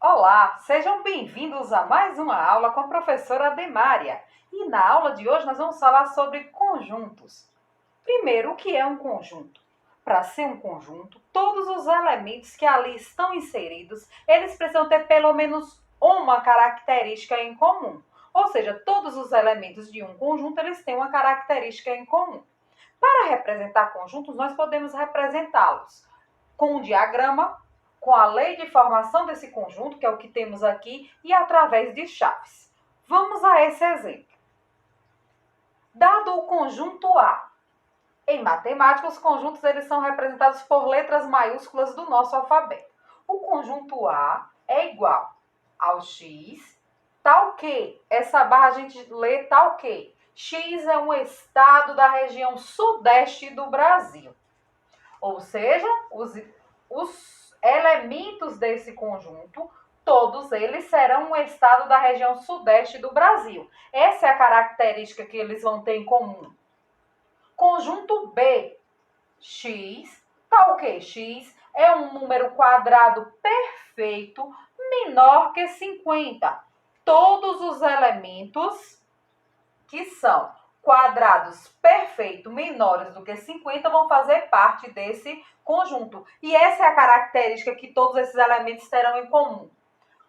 Olá, sejam bem-vindos a mais uma aula com a professora Demária. E na aula de hoje nós vamos falar sobre conjuntos. Primeiro, o que é um conjunto? Para ser um conjunto, todos os elementos que ali estão inseridos, eles precisam ter pelo menos uma característica em comum. Ou seja, todos os elementos de um conjunto, eles têm uma característica em comum. Para representar conjuntos, nós podemos representá-los com um diagrama, com a lei de formação desse conjunto, que é o que temos aqui, e através de chaves. Vamos a esse exemplo. Dado o conjunto A. Em matemática, os conjuntos eles são representados por letras maiúsculas do nosso alfabeto. O conjunto A é igual ao X, tal que, essa barra a gente lê tal que, X é um estado da região sudeste do Brasil. Ou seja, os elementos desse conjunto, todos eles serão um estado da região sudeste do Brasil. Essa é a característica que eles vão ter em comum. Conjunto B, X, tal que X é um número quadrado perfeito menor que 50. Todos os elementos que são quadrados perfeitos menores do que 50 vão fazer parte desse conjunto. E essa é a característica que todos esses elementos terão em comum.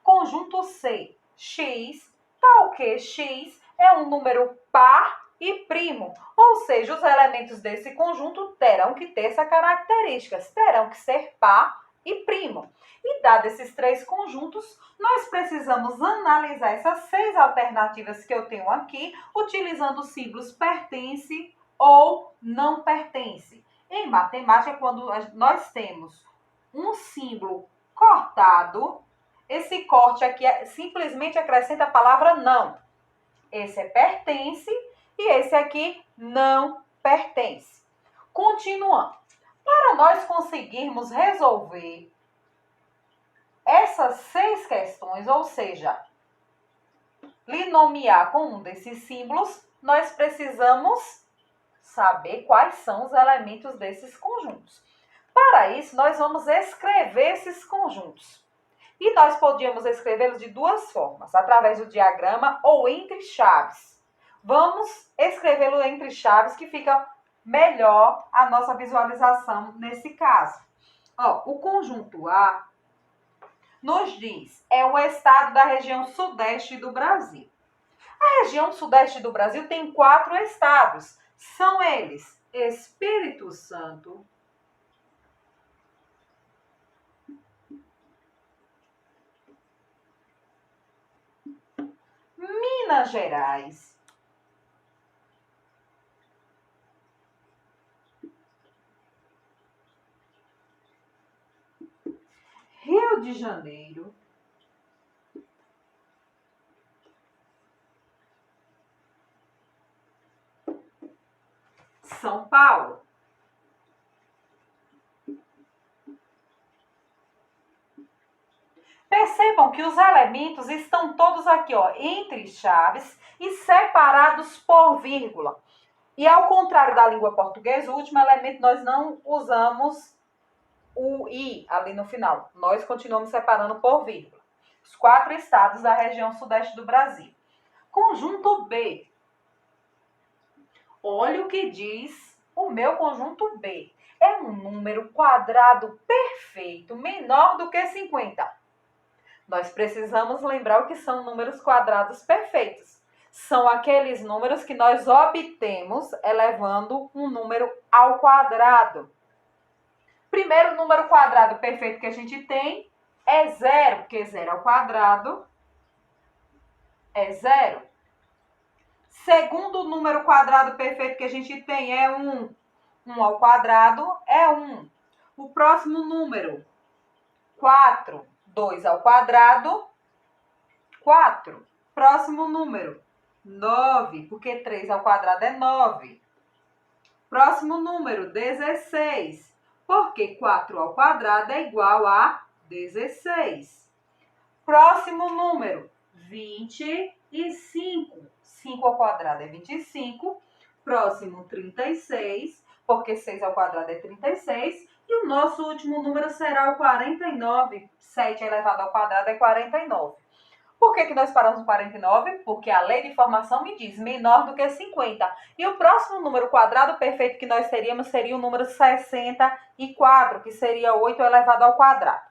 Conjunto C, X, tal que X é um número par e primo. Ou seja, os elementos desse conjunto terão que ter essa característica, terão que ser par e primo. E dados esses três conjuntos, nós precisamos analisar essas 6 alternativas que eu tenho aqui, utilizando os símbolos pertence ou não pertence. Em matemática, quando nós temos um símbolo cortado, esse corte aqui simplesmente acrescenta a palavra não. Esse é pertence e esse aqui não pertence. Continuando. Para nós conseguirmos resolver essas 6 questões, ou seja, lhe nomear com um desses símbolos, nós precisamos saber quais são os elementos desses conjuntos. Para isso, nós vamos escrever esses conjuntos. E nós podíamos escrevê-los de duas formas, através do diagrama ou entre chaves. Vamos escrevê-lo entre chaves, que fica melhor a nossa visualização nesse caso. O conjunto A nos diz, é um estado da região sudeste do Brasil. A região sudeste do Brasil tem 4 estados. São eles: Espírito Santo, Minas Gerais, Rio de Janeiro, São Paulo. Percebam que os elementos estão todos aqui, entre chaves e separados por vírgula. E ao contrário da língua portuguesa, o último elemento nós não usamos o i ali no final. Nós continuamos separando por vírgula. Os 4 estados da região sudeste do Brasil. Conjunto B. Olha o que diz o meu conjunto B. É um número quadrado perfeito, menor do que 50. Nós precisamos lembrar o que são números quadrados perfeitos. São aqueles números que nós obtemos elevando um número ao quadrado. Primeiro número quadrado perfeito que a gente tem é 0, porque 0 ao quadrado é 0. Segundo número quadrado perfeito que a gente tem é 1. 1 ao quadrado é 1. O próximo número, 4. 2 ao quadrado, 4. Próximo número, 9, porque 3 ao quadrado é 9. Próximo número, 16, porque 4 ao quadrado é igual a 16. Próximo número, 25. 5 ao quadrado é 25. Próximo, 36, porque 6 ao quadrado é 36. E o nosso último número será o 49. 7 elevado ao quadrado é 49. Por que nós paramos no 49? Porque a lei de formação me diz menor do que 50. E o próximo número quadrado perfeito que nós teríamos seria o número 64, que seria 8 elevado ao quadrado.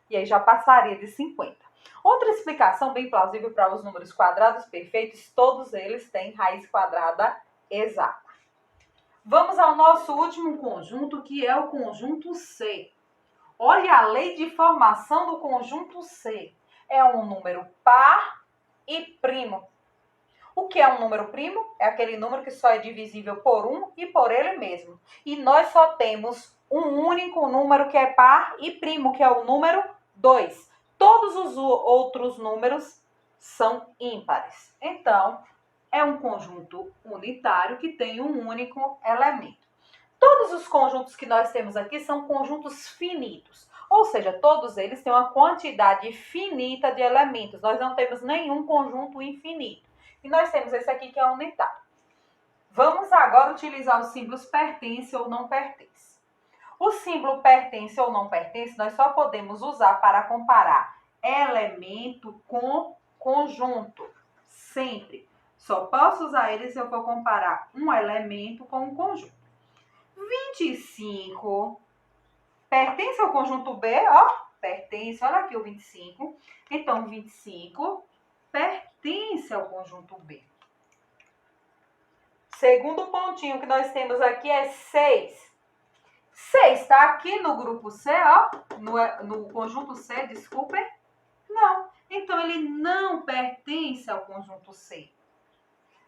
E aí já passaria de 50. Outra explicação bem plausível para os números quadrados perfeitos, todos eles têm raiz quadrada exata. Vamos ao nosso último conjunto, que é o conjunto C. Olha a lei de formação do conjunto C. É um número par e primo. O que é um número primo? É aquele número que só é divisível por 1 e por ele mesmo. E nós só temos um único número que é par e primo, que é o número 2. Todos os outros números são ímpares. Então, é um conjunto unitário que tem um único elemento. Todos os conjuntos que nós temos aqui são conjuntos finitos, ou seja, todos eles têm uma quantidade finita de elementos. Nós não temos nenhum conjunto infinito. E nós temos esse aqui que é unitário. Vamos agora utilizar os símbolos pertence ou não pertence. O símbolo pertence ou não pertence nós só podemos usar para comparar elemento com conjunto. Sempre. Só posso usar ele se eu for comparar um elemento com um conjunto. 25 pertence ao conjunto B, ó, pertence, olha aqui o 25. Então, 25 pertence ao conjunto B. Segundo pontinho que nós temos aqui é 6. 6 está aqui no grupo C, ó, no conjunto C, desculpem. Não, então ele não pertence ao conjunto C.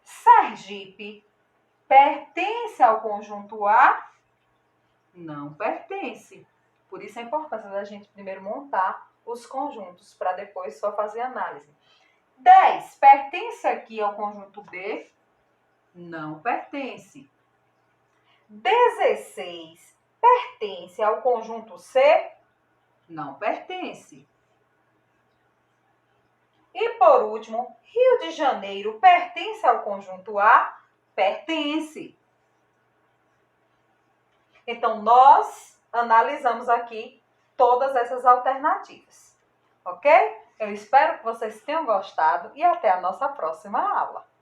Sergipe pertence ao conjunto A? Não pertence. Por isso a importância da gente primeiro montar os conjuntos, para depois só fazer análise. 10 pertence aqui ao conjunto B? Não pertence. 16 pertence ao conjunto C? Não pertence. E por último, Rio de Janeiro pertence ao conjunto A? Pertence. Então, nós analisamos aqui todas essas alternativas, ok? Eu espero que vocês tenham gostado e até a nossa próxima aula.